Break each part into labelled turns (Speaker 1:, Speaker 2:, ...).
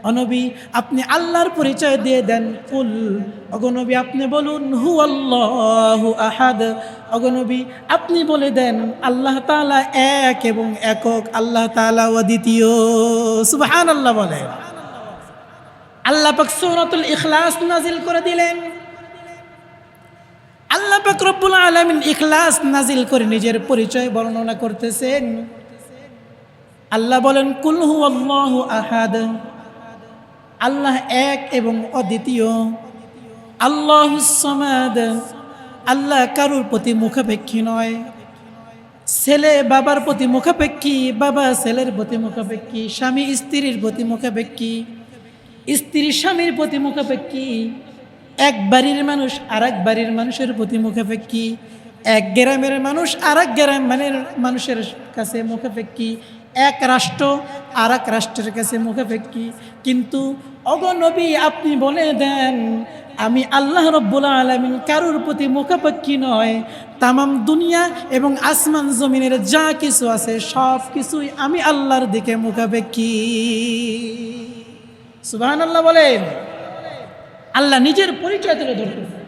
Speaker 1: অনবী আপনি আল্লাহর পরিচয় দিয়ে দেন। কুল, অগনবী আপনি বলুন হুয়াল্লাহু আহাদ। অগনবী আপনি বলে দেন আল্লাহ তাআলা এক এবং একক, আল্লাহ তাআলা অদ্বিতীয়। সুবহানাল্লাহ বলেন। আল্লাহ পাক সূরাতুল ইখলাস নাজিল করে দিলেন। আল্লাহ পাক রব্বুল আলামিন ইখলাস নাজিল করে নিজের পরিচয় বর্ণনা করতেছেন। আল্লাহ বলেন কুল হুয়াল্লাহু আহাদ, আল্লাহ এক এবং অদ্বিতীয়। আল্লাহুস সামাদ, আল্লাহ কারুর প্রতি মুখাপেক্ষী নয়। ছেলে বাবার প্রতি মুখাপেক্ষী, বাবা ছেলের প্রতি মুখাপেক্ষী, স্বামী স্ত্রীর প্রতি মুখাপেক্ষী, স্ত্রী স্বামীর প্রতি মুখাপেক্ষী, এক বাড়ির মানুষ আর এক বাড়ির মানুষের প্রতি মুখাপেক্ষী, এক গ্রামের মানুষ আর এক গ্রামের মানুষের কাছে মুখাপেক্ষী, এক রাষ্ট্র আর এক রাষ্ট্রের কাছে মুখাপেক্ষী। কিন্তু অগনবী আপনি বলে দেন আমি আল্লাহ রব্বুল আলামিন কারুর প্রতি মুখাপেক্ষী নয়। তামাম দুনিয়া এবং আসমান জমিনের যা কিছু আছে সব কিছুই আমি আল্লাহর দিকে মুখাপেক্ষী। সুবহানাল্লাহ বলেন। আল্লাহ নিজের পরিচয় তুলে ধরতেছেন।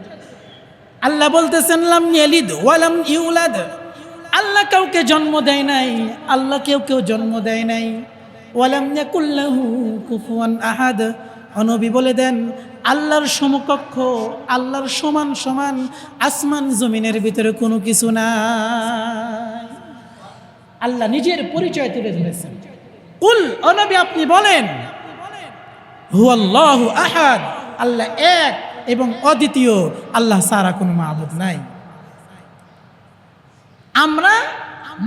Speaker 1: আল্লাহ বলতেছেন লাম ইয়ালিদ ওয়ালাম ইউলাদ, আল্লাহ কাউকে জন্ম দেয় নাই, আল্লাহ কেউ জন্ম দেয় নাই। ওয়ালাম ইয়াকুল লাহু কুফুয়ান আহাদ, নবী বলে দেন আল্লাহর সমকক্ষ, আল্লাহর সমান সমান আসমান জমিনের ভিতরে কোনো কিছু নাই। আল্লাহ নিজের পরিচয় তুলে ধরেছেন। কুল, ও নবী আপনি বলেন হুয়াল্লাহু আহাদ, আল্লাহ এক এবং অদ্বিতীয়, আল্লাহ ছাড়া কোনো মাবুদ নাই। আমরা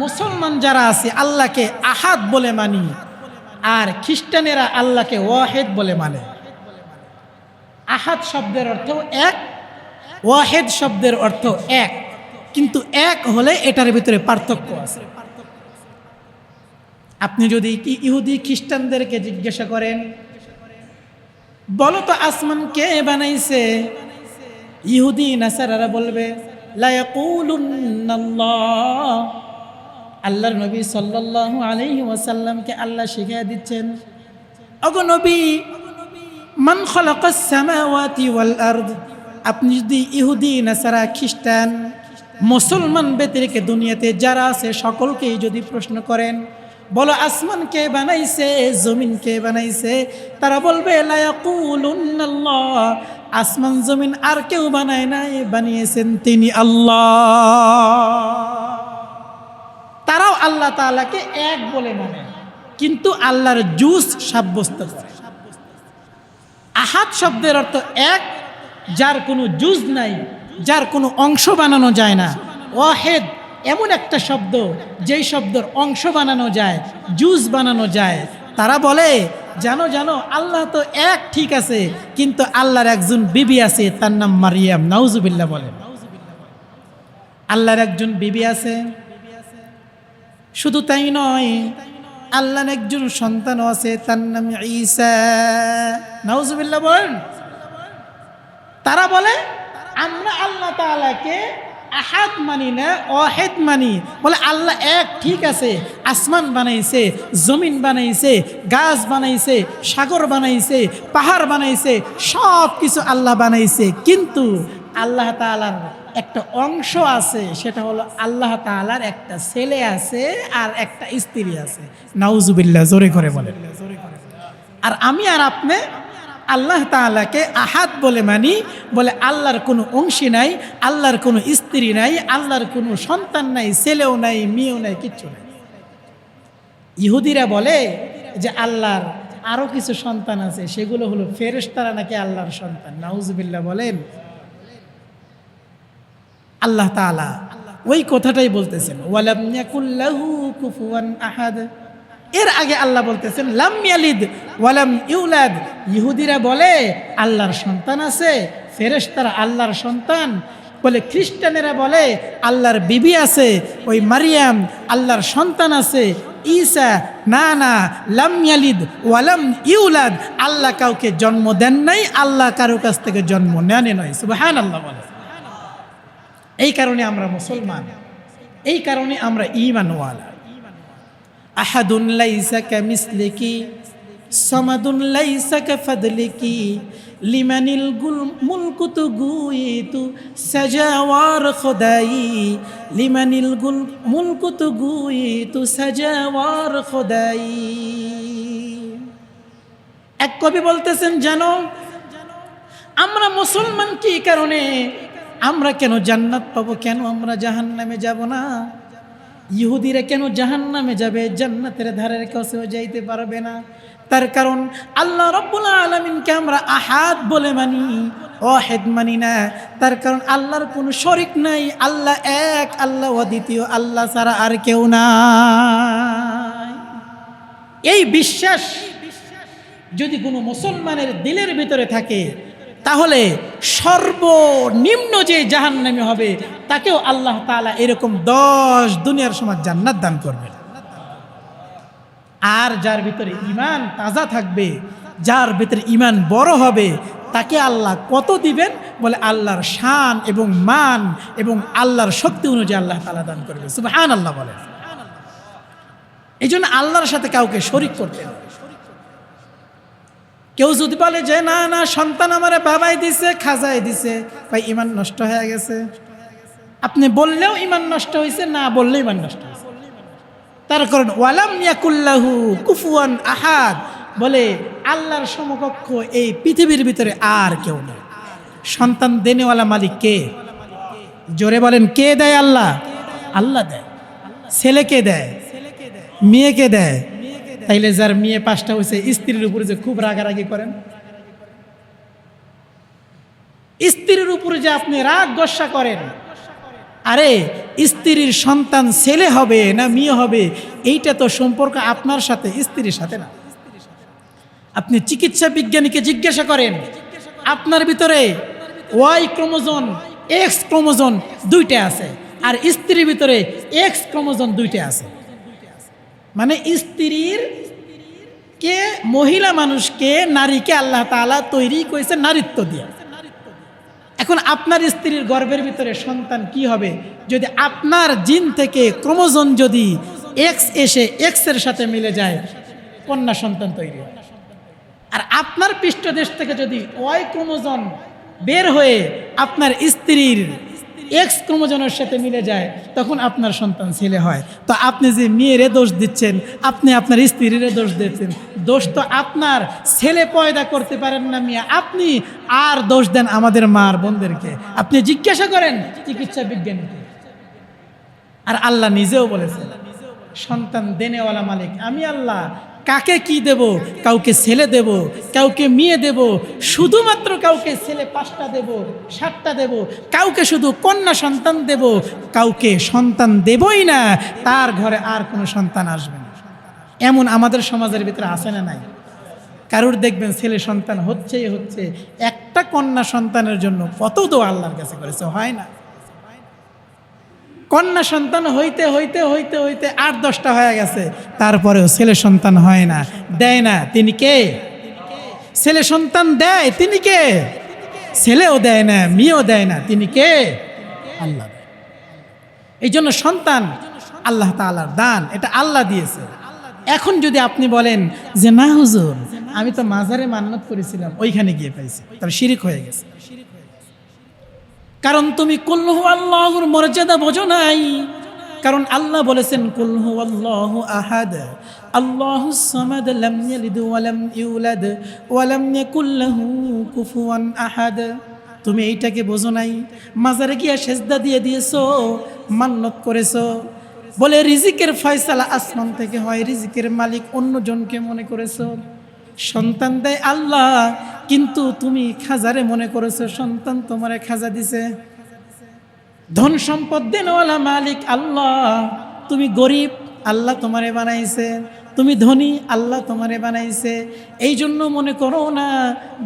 Speaker 1: মুসলমান যারা আছি আল্লাহকে আহাদ বলে মানি, আর খ্রিস্টানেরা আল্লাহকে ওয়াহেদ বলে মানে। আহাদ শব্দের অর্থ এক, ওয়াহেদ শব্দের অর্থ এক, কিন্তু এক হলে এটার ভিতরে পার্থক্য আছে। আপনি যদি কি ইহুদি খ্রিস্টানদেরকে জিজ্ঞাসা করেন বলো তো আসমান কে বানাইছে, ইহুদি নাসারারা বলবে লা ইয়াকুলুন্নাল্লাহ। আল্লাহর নবী সাল্লাল্লাহু আলাইহি ওয়াসাল্লামকে আল্লাহ শিখিয়ে দিচ্ছেন, ওগো নবী মান খালাকাস সামাওয়াতি ওয়াল আরদ। আপনি যদি ইহুদি নাসারা খ্রিস্টান মুসলমান ব্যতিরেক দুনিয়াতে যারা আছে সকলকেই যদি প্রশ্ন করেন বলো আসমান কে বানাইছে, জমিন কে বানাইছে, তারা বলবে লা ইয়াকুলুন্নাল্লাহ, আসমান জমিন আর কেউ বানায় নাই, বানিয়েছেন তিনি আল্লাহ। তারাও আল্লাহ তাআলাকে এক বলে মানে, কিন্তু আল্লাহর জুজ সাব্যস্ত করে। আহাদ শব্দের অর্থ এক, যার কোনো জুজ নাই, যার কোনো অংশ বানানো যায় না। ওয়াহেদ এমন একটা শব্দ যেই শব্দের অংশ বানানো যায়, জুজ বানানো যায়। তারা বলে জানো জানো আল্লাহ তো এক ঠিক আছে, কিন্তু আল্লাহর একজন বিবি আছে, তার নাম মারিয়াম। নাউজুবিল্লাহ বলেন। আল্লাহর একজন বিবি আছে, শুধু তাই নয় আল্লাহর একজন সন্তানও আছে, তার নাম ঈসা। নাউজুবিল্লাহ বলেন। তারা বলে আমরা আল্লাহ তাআলাকে আহাদ মানি না, ওয়াহেদ মানি। বলে আল্লাহ এক ঠিক আছে, আসমান বানাইছে, জমিন বানাইছে, গাছ বানাইছে, সাগর বানাইছে, পাহাড় বানাইছে, সব কিছু আল্লাহ বানাইছে, কিন্তু আল্লাহ তাআলার একটা অংশ আছে, সেটা হলো আল্লাহ তাআলার একটা ছেলে আছে আর একটা স্ত্রী আছে। নাউজুবিল্লাহ, জোরে করে বলেন। আর আমি আর আপনি আল্লাহ তাআলাকে আহাদ বলে মানি, বলে আল্লাহর কোনো অংশী নাই, আল্লাহর কোনো স্ত্রী নাই, আল্লাহর কোনো সন্তান নাই, ছেলেও নাই, মেয়েও নাই, কিচ্ছু নাই। ইহুদিরা বলে যে আল্লাহর আরো কিছু সন্তান আছে, সেগুলো হলো ফেরেশতারা নাকি আল্লাহর সন্তান। নাউজুবিল্লাহ বলেন। আল্লাহ তাআলা ওই কথাটাই বলতেছেন ওয়ালাম ইয়াকুল লাহু কুফুয়ান আহাদ। এর আগে আল্লাহ বলতেছেন লাম ইয়ালিদ ওয়ালাম ইউলাদ। ইহুদিরা বলে আল্লাহর সন্তান আছে, ফেরেশতারা আল্লাহর সন্তান বলে। খ্রিস্টানেরা বলে আল্লাহর বিবি আছে, ওই মারিয়াম আল্লাহর সন্তান আছে। ঈসা না না, লাম ইয়ালিদ ওয়ালাম ইউলাদ, আল্লাহ কাউকে জন্ম দেন নাই, আল্লাহ কারো কাছ থেকে জন্ম নেন নাই। সুবহানাল্লাহ বলে। এই কারণে আমরা মুসলমান, এই কারণে আমরা ঈমানওয়ালা। আহাদুন লাইসা কামিসলিহি সমাদুন লাইসা কাফাদলিকি লিমানিল মুলকুতু গুইতু সাজাওয়ার খোদাই লিমানিল মুলকুতু গুইতু সাজাওয়ার খোদাই। এক কবি বলতেছেন, জানো আমরা মুসলমান কি কারণে, আমরা কেন জান্নাত পাবো, কেন আমরা জাহান্নামে যাব না? ইহুদিরা কেন জাহান্নামে যাবে, জান্নাতের ধারের কাছেও যাইতে পারবে না? তার কারণ আল্লাহ রাব্বুল আলামিনকে আমরা আহাদ বলে মানি, ওয়াহিদ মানি না। তার কারণ আল্লাহর কোনো শরীক নাই, আল্লাহ এক, আল্লাহ অদ্বিতীয়, আল্লাহ ছাড়া আর কেউ নাই। এই বিশ্বাস যদি কোনো মুসলমানের দিলের ভিতরে থাকে, তাহলে সর্বনিম্ন যে জাহান্নামী হবে তাকেও আল্লাহ তাআলা এরকম 10 দুনিয়ার সমান জান্নাত দান করবেন। আর যার ভিতরে ঈমান তাজা থাকবে, যার ভিতরে ঈমান বড় হবে, তাকে আল্লাহ কত দিবেন বলে আল্লাহর শান এবং মান এবং আল্লাহর শক্তি অনুযায়ী আল্লাহ তাআলা দান করবে। সুবহানাল্লাহ বলে। এই জন্য আল্লাহর সাথে কাউকে শরীক করতে হবে। কেউ যদি বলে যে না না সন্তান আমারে বাবাই দিছে, খাজাই দিছে, ভাই ঈমান নষ্ট হয়ে গেছে। আপনি বললেও ঈমান নষ্ট হয়েছে, না বললেও ঈমান নষ্ট হয়েছে। তার কারণ ওয়ালাম ইয়াকুল্লাহু কুফুয়ান আহাদ, বলে আল্লাহর সমকক্ষ এই পৃথিবীর ভিতরে আর কেউ নেই। সন্তান দেনেওয়ালা মালিক কে? জোরে বলেন, কে দেয়? আল্লাহ। আল্লাহ দেয়। ছেলেকে দেয়, মেয়েকে দেয়। তাইলে যার মেয়ে 5টা হয়েছে, স্ত্রীর উপরে যে খুব রাগারাগি করেন, স্ত্রীর উপরে যে আপনি রাগ গোসা করেন, আরে স্ত্রীর সন্তান ছেলে হবে না মেয়ে হবে, এইটা তো সম্পর্ক আপনার সাথে, স্ত্রীর সাথে না। আপনি চিকিৎসা বিজ্ঞানীকে জিজ্ঞাসা করেন, আপনার ভিতরে ওয়াই ক্রোমোজোম এক্স ক্রোমোজোম 2টা আছে, আর স্ত্রীর ভিতরে এক্স ক্রোমোজোম 2টা আছে। মানে স্ত্রীর কে, মহিলা মানুষকে, নারীকে আল্লাহ তাআলা তৈরি করেছে নারীত্ব দিয়ে। এখন আপনার স্ত্রীর গর্ভের ভিতরে সন্তান কি হবে? যদি আপনার জিন থেকে ক্রোমোজোম যদি এক্স এসে এক্স এর সাথে মিলে যায়, কন্যা সন্তান তৈরি হয়। আর আপনার পৃষ্ঠদেশ থেকে যদি ওয়াই ক্রোমোজোম বের হয়ে আপনার স্ত্রীর এক্স ক্রোমোজোমের সাথে মিলে যায়, তখন আপনার সন্তান ছেলে হয়। তো আপনি যে মেয়েরে দোষ দিচ্ছেন, আপনি আপনার স্ত্রীর দোষ দিচ্ছেন। দোষ তো আপনার, ছেলে পয়দা করতে পারেন না মিয়া আপনি, আর দোষ দেন আমাদের মার বোনদেরকে। আপনি জিজ্ঞাসা করেন চিকিৎসা বিজ্ঞানীকে। আর আল্লাহ নিজেও বলেছেন, সন্তান দেনেওয়ালা মালিক আমি আল্লাহ। কাকে কি দেব? কাউকে ছেলে দেব, কাউকে মেয়ে দেব, শুধুমাত্র কাউকে ছেলে 5টা দেব, 7টা দেব, কাউকে শুধু কন্যা সন্তান দেব, কাউকে সন্তান দেবই না, তার ঘরে আর কোনো সন্তান আসবে না। এমন আমাদের সমাজের ভিতরে আছে না নাই? কারুর দেখবেন ছেলে সন্তান হচ্ছেই হচ্ছে, একটা কন্যা সন্তানের জন্য কত দোয়া আল্লাহর কাছে করেছে, হয় না? কন্যা সন্তান হইতে হইতে হইতে হইতে 8-10টা হয়ে গেছে, তারপরেও ছেলে সন্তান হয় না। দেয় না, তিনি কে? ছেলে সন্তান দেয়, তিনি কে? ছেলেও দেয় না, মেয়েও দেয় না, তিনি কে? আল্লাহ। এই জন্য সন্তান আল্লাহ তাআলার দান, এটা আল্লাহ দিয়েছে। এখন যদি আপনি বলেন যে না হুজুর, আমি তো মাজারে মান্নত করেছিলাম, ওইখানে গিয়ে পাইছি, তাহলে শিরিক হয়ে গেছে। কারণ তুমি কুল হু আল্লাহুর মর্যাদা বোঝো নাই। কারণ আল্লাহ বলেছেন কুল হু আল্লাহু আহাদ আল্লাহুস সামাদ লাম ইয়ালিদ ওয়া লাম ইউলাদ ওয়া লাম ইয়াকুল লাহু কুফুয়ান আহাদ। তুমি এইটাকে বোঝো নাই, মাজারে গিয়ে সেজদা দিয়ে দিয়েছো, মান্নত করেছো, বলে রিজিকের ফয়সালা আসমান থেকে হয়, রিজিকের মালিক অন্যজনকে মনে করেছো। সন্তান দেয় আল্লাহ, কিন্তু তুমি খাজারে মনে করেছো সন্তান তোমারে খাজা দিছে। ধন সম্পদ দেনওয়ালা মালিক আল্লাহ, তুমি গরিব, আল্লাহ তোমারে বানাইছে। তুমি ধনী, আল্লাহ তোমারে বানাইছে। এই জন্য মনে করো না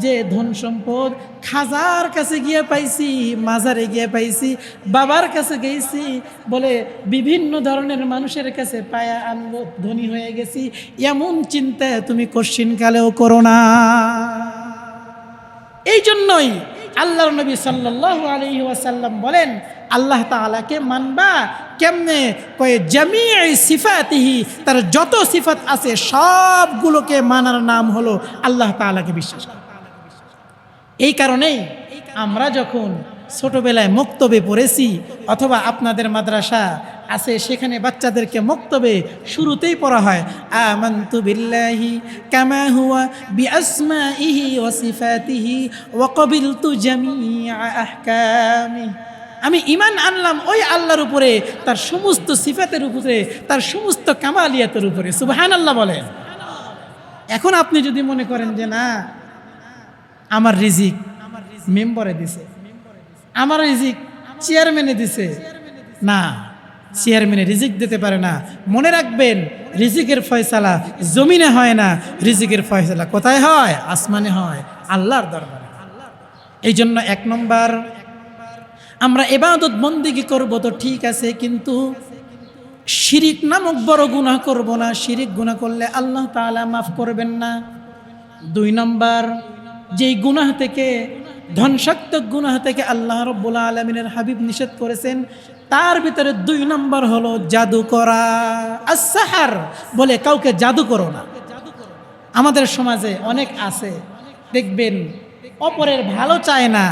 Speaker 1: যে ধন সম্পদ খাজার কাছে গিয়ে পাইছি, মাজারে গিয়ে পাইছি, বাবার কাছে গেছি, বলে বিভিন্ন ধরনের মানুষের কাছে পায়া আনবো, ধনী হয়ে গেছি, এমন চিন্তা তুমি কশ্চিনকালেও করো না। এই জন্যই আল্লাহর নবী সাল্লাল্লাহু আলাইহি ওয়াসাল্লাম বলেন, আল্লাহ তাআলাকে মানবা কেমনে? কয়ে জামিই সিফাতিহি, তার যত সিফাত আছে সবগুলোকে মানার নাম হলো আল্লাহ তাআলাকে বিশ্বাস করা। এই কারণেই আমরা যখন ছোটবেলায় মক্তবে পড়েছি অথবা আপনাদের মাদ্রাসা আছে সেখানে বাচ্চাদেরকে মক্তবে শুরুতেই পড়া হয় আমানতু বিল্লাহি কামা হুয়া বিআসমাইহি ওয়া সিফাতিহি ওয়া ক্বাবিলতু জামিআ আহকামি। আমি ঈমান আনলাম ওই আল্লাহর উপরে, তার সমস্ত সিফাতের উপরে, তার সমস্ত কামালিয়াতের উপরে। সুবহানাল্লাহ বলেন। এখন আপনি যদি মনে করেন যে না, আমার রিজিক মেম্বারে দিছে, আমার রিজিক চেয়ারম্যানে দিছে, না, চেয়ারম্যানে রিজিক দিতে পারে না। মনে রাখবেন, রিজিকের ফয়সালা জমিনে হয় না, রিজিকের ফয়সালা কোথায় হয়? আসমানে হয়, আল্লাহর দরবারে। এই জন্য 1 নম্বর, আমরা ইবাদত বন্দেগী করব তো ঠিক আছে, কিন্তু শিরিক নামক বড় গুনাহ করব না। শিরিক গুনাহ করলে আল্লাহ তাআলা মাফ করবেন না। 2 নম্বর, যেই গুনাহ থেকে, ধ্বংসাত্মক গুনাহ থেকে আল্লাহ রাব্বুল আলামিনের হাবিব নিষেধ করেছেন, তার ভিতরে 2 নম্বর হলো জাদু করা। আস-সাহার বলে কাউকে জাদু করো না। আমাদের সমাজে অনেক আছে, দেখবেন অপরের ভালো চায় না,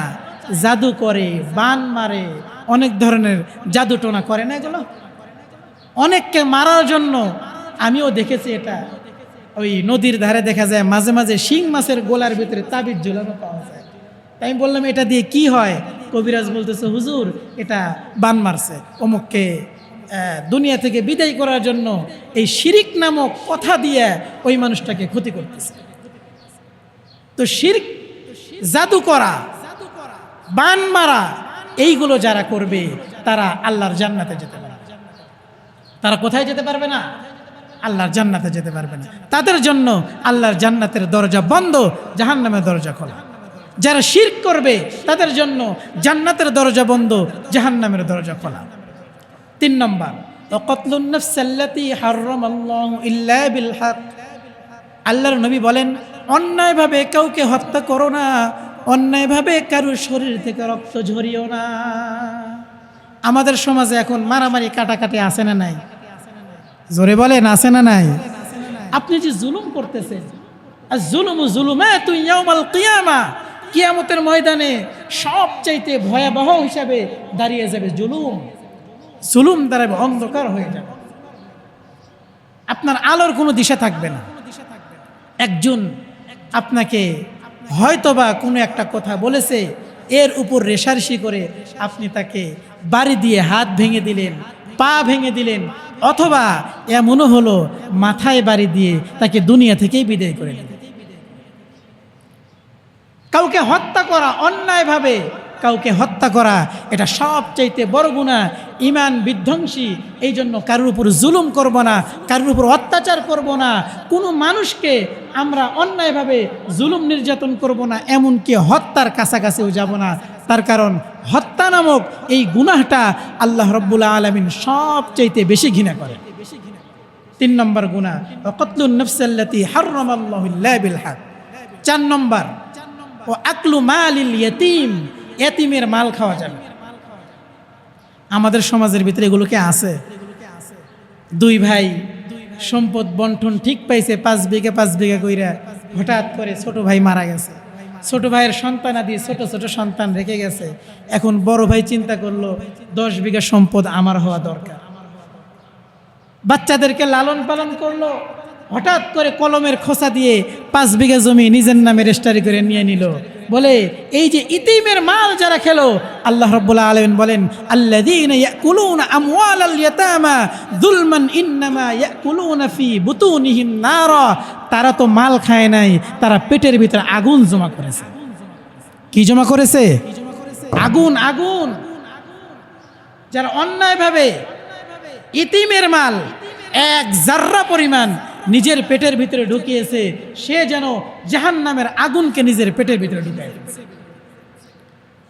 Speaker 1: জাদু করে, বান মারে, অনেক ধরনের জাদু টোনা করে না। এগুলো অনেককে মারার জন্য, আমিও দেখেছি এটা। ওই নদীর ধারে দেখা যায় মাঝে মাঝে শিং মাছের গোলার ভিতরে তাবিজ ঝুলানো পাওয়া যায়। তাই আমি বললাম, এটা দিয়ে কি হয়? কবিরাজ বলতেছে, হুজুর এটা বান মারছে, অমুককে দুনিয়া থেকে বিদায় করার জন্য এই শিরিক নামক কথা দিয়ে ওই মানুষটাকে ক্ষতি করতেছে। তো শিরক, জাদু করা, বান মারা, এইগুলো যারা করবে তারা আল্লাহর জান্নাতে যেতে পারবে। তারা কোথায় যেতে পারবে না? আল্লাহর জান্নাতে যেতে পারবে না। তাদের জন্য আল্লাহর জান্নাতের দরজা বন্ধ, জাহান্নামের দরজা খোলা। যারা শিরক করবে তাদের জন্য জান্নাতের দরজা বন্ধ, জাহান্নামের দরজা খোলা। 3 নম্বর, ওয়াকাতলুন নাফসাল্লাতী হারামাল্লাহু ইল্লা বিল হক। আল্লাহর নবী বলেন, অন্যায়ভাবে কাউকে হত্যা করো না, অন্যায়ভাবে কারোর শরীর থেকে রক্ত ঝরিও না। আমাদের সমাজে এখন মারামারি কাটাকাটি আছে না নাই? জোরে বলেন, আছে না নাই? আপনি যে জুলুম করতেছেন, আয-যুলমু যুলুমাতুন ইয়াউমাল কিয়ামা, কিয়ামতের ময়দানে সবচাইতে ভয়াবহ হিসাবে দাঁড়িয়ে যাবে জুলুম। জুলুম দ্বারা অন্ধকার হয়ে যাবে, আপনার আলোর কোনো দিশা থাকবে না। একজন আপনাকে হয়তোবা কোনো একটা কথা বলেছে, এর উপর রেশারেশি করে আপনি তাকে বাড়ি দিয়ে হাত ভেঙে দিলেন, পা ভেঙে দিলেন, অথবা এমনও হলো মাথায় বাড়ি দিয়ে তাকে দুনিয়া থেকেই বিদায় করে দিলেন। কাউকে হত্যা করা, অন্যায়ভাবে কাউকে হত্যা করা, এটা সবচাইতে বড় গুনাহ, ঈমান বিধ্বংসী। এই জন্য কারোর উপর জুলুম করব না, কারোর উপর অত্যাচার করব না, কোনো মানুষকে আমরা অন্যায়ভাবে জুলুম নির্যাতন করব না, এমনকি হত্যার কাছাকাছিও যাব না। তার কারণ হত্যা নামক এই গুনাহটা আল্লাহ রাব্বুল আলামিন সবচাইতে বেশি ঘৃণা করেন। 3 নম্বর গুনাহ, ওয়াকাতলুন নাফসাল্লাতী হারামাল্লাহু ইল্লা বিল হক। 4 নম্বর, ও আকলু মালিল ইয়াতীম, এতিমের মাল খাওয়া যাবে। আমাদের সমাজের ভিতরে এগুলোকে আছে। 2 ভাই সম্পদ বন্টন ঠিক পাইছে, 5 বিঘা 5 বিঘা কইরা, হঠাৎ করে ছোট ভাই মারা গেছে। ছোট ভাইয়ের সন্তানাদি ছোট ছোট সন্তান রেখে গেছে। এখন বড় ভাই চিন্তা করলো 10 বিঘা সম্পদ আমার হওয়া দরকার। বাচ্চাদেরকে লালন পালন করলো, হঠাৎ করে কলমের খোসা দিয়ে 5 বিঘা জমি নিজের নামে রেজিস্ট্রি করে নিয়ে নিল। বলে এই যে ইতিমের মাল যারা খেলো, আল্লাহ রাব্বুল আলামিন বলেন, আল্লাযীনা ইয়াকুলুনা আমওয়ালাল ইয়াতামা যুলমান ইন্নামা ইয়াকুলুনা ফি বুতুনিহিম নারা। তারা তো মাল খায় নাই, তারা পেটের ভিতরে আগুন জমা করেছে। কি জমা করেছে? আগুন। আগুন। যারা অন্যায়ভাবে ইতিমের মাল 1 জাররা পরিমাণ নিজের পেটের ভিতরে ঢুকিয়েছে, সে যেন জাহান্নামের আগুনকে নিজের পেটের ভিতরে ঢুকায় ফেলছে।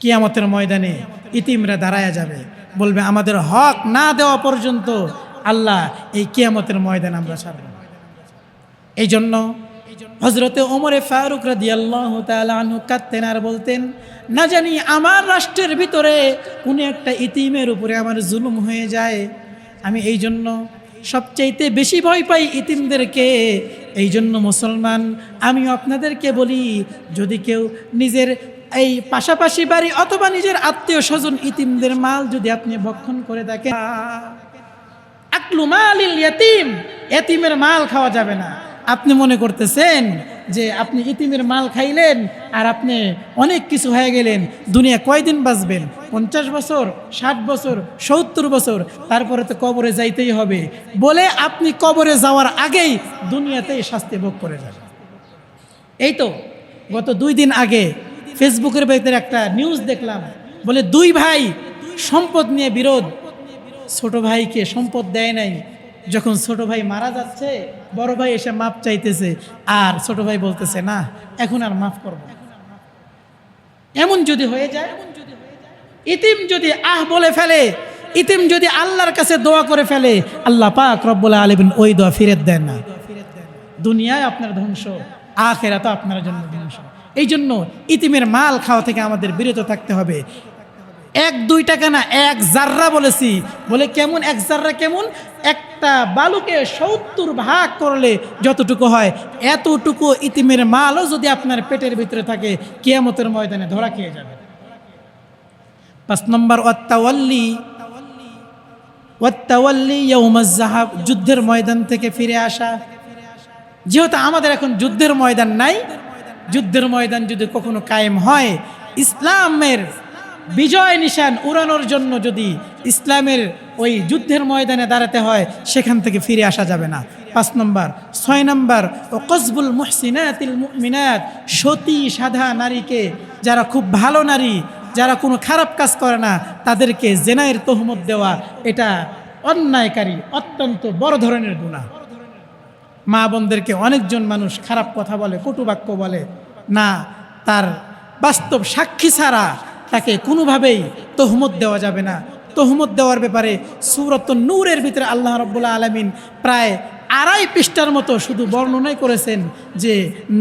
Speaker 1: কিয়ামতের ময়দানে ইতিমরা দাঁড়ায়া যাবে, বলবে আমাদের হক না দেওয়া পর্যন্ত আল্লাহ এই কিয়ামতের ময়দানে আমরা ছাড়ব না। এই জন্য হযরতে ওমরে ফারুক রাদিয়াল্লাহু তাআলা আনহু কাঁদতেন আর বলতেন, না জানি আমার রাষ্ট্রের ভিতরে কোনো একটা ইতিমের উপরে আমার জুলুম হয়ে যায়। আমি এই জন্য সবচাইতে বেশি ভয় পাই ইতিমদেরকে। এই জন্য মুসলমান, আমি আপনাদেরকে বলি, যদি কেউ নিজের এই পাশাপাশি বাড়ি অথবা নিজের আত্মীয় স্বজন ইতিমদের মাল যদি আপনি ভক্ষণ করে থাকেন, আকলু মালিল ইয়াতিম, এতিমের মাল খাওয়া যাবে না। আপনি মনে করতেছেন যে আপনি ইতিমের মাল খাইলেন আর আপনি অনেক কিছু হয়ে গেলেন, দুনিয়া কয়দিন বাঁচবেন? 50 বছর, 60 বছর, 70 বছর, তারপরে তো কবরে যাইতেই হবে বলে আপনি কবরে যাওয়ার আগেই দুনিয়াতেই শাস্তি ভোগ করে যাবেন। এই তো গত 2 দিন আগে ফেসবুকের ভেতরে একটা নিউজ দেখলাম, বলে 2 ভাই সম্পদ নিয়ে বিরোধ। ছোট ভাইকে সম্পদ দেয় নাই, যখন ছোট ভাই মারা যাচ্ছে বড় ভাই এসে মাপ চাইতেছে, আর ছোট ভাই বলতেছে না এখন আর মাফ করব না। এমন যদি হয়ে যায়, ইতিম যদি বলে ফেলে, ইতিম যদি আল্লাহর কাছে দোয়া করে ফেলে, আল্লাহ পাক রব্বুল আলামিন ওই দোয়া ফিরত দেন না। দুনিয়ায় আপনার ধ্বংস, আখিরাতে আপনার জন্য ধ্বংস। এই জন্য ইতিমের মাল খাওয়া থেকে আমাদের বিরত থাকতে হবে। 1-2 টাকা না, 1 জাররা বলেছি। বলে কেমন 1 জাররা? কেমন? একটা বালুকে 70 ভাগ করলে যতটুকু হয়, এতটুকু ইতিমের মালও যদি আপনার পেটের ভিতরে থাকে, কিয়ামতের ময়দানে ধরা খেয়ে যাবে। 5 নম্বর ওয়াত্তাওয়াল্লি ইয়াউমাজ যাহাব, যুদ্ধের ময়দান থেকে ফিরে আসা। যেহেতু আমাদের এখন যুদ্ধের ময়দান নাই, যুদ্ধের ময়দান যদি কখনো কায়েম হয়, ইসলামের বিজয় নিশান উড়ানোর জন্য যদি ইসলামের ওই যুদ্ধের ময়দানে দাঁড়াতে হয়, সেখান থেকে ফিরে আসা যাবে না। 5 নম্বর। 6 নম্বর, ও কসবুল মুহসিনাতিল মুমিনাত, সতী সাধা নারীকে, যারা খুব ভালো নারী, যারা কোনো খারাপ কাজ করে না, তাদেরকে জেনায়ের তহমত দেওয়া, এটা অন্যায়কারী, অত্যন্ত বড় ধরনের গুনাহ। মা বোনদেরকে অনেকজন মানুষ খারাপ কথা বলে, কটু বাক্য বলে, না তার বাস্তব সাক্ষী ছাড়া তাকে কোনোভাবেই তহমত দেওয়া যাবে না। তহমত দেওয়ার ব্যাপারে সূরাত নূরের ভিতরে আল্লাহ রাব্বুল আলামিন প্রায় 2.5 পৃষ্ঠার মতো শুধু বর্ণনাই করেছেন যে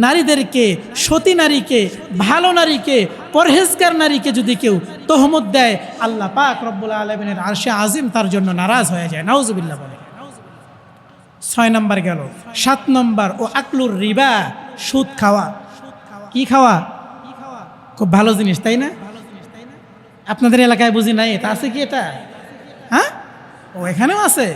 Speaker 1: নারীদেরকে, সতী নারীকে, ভালো নারীকে, পরহেজগার নারীকে যদি কেউ তহমত দেয়, আল্লাহ পাক রব্বুল আলামিনের আরশে আজিম তার জন্য নারাজ হয়ে যায়। নাউজুবিল্লাহ বলে। 6 নম্বর গেল। 7 নম্বর, ও আকলুর রিবা, সুদ খাওয়া। কি খাওয়া? খুব ভালো জিনিস, তাই না? আপনাদের এলাকায় বুঝি নাই, এটা আছে কি? এটা হ্যাঁ, ও এখানেও আছে।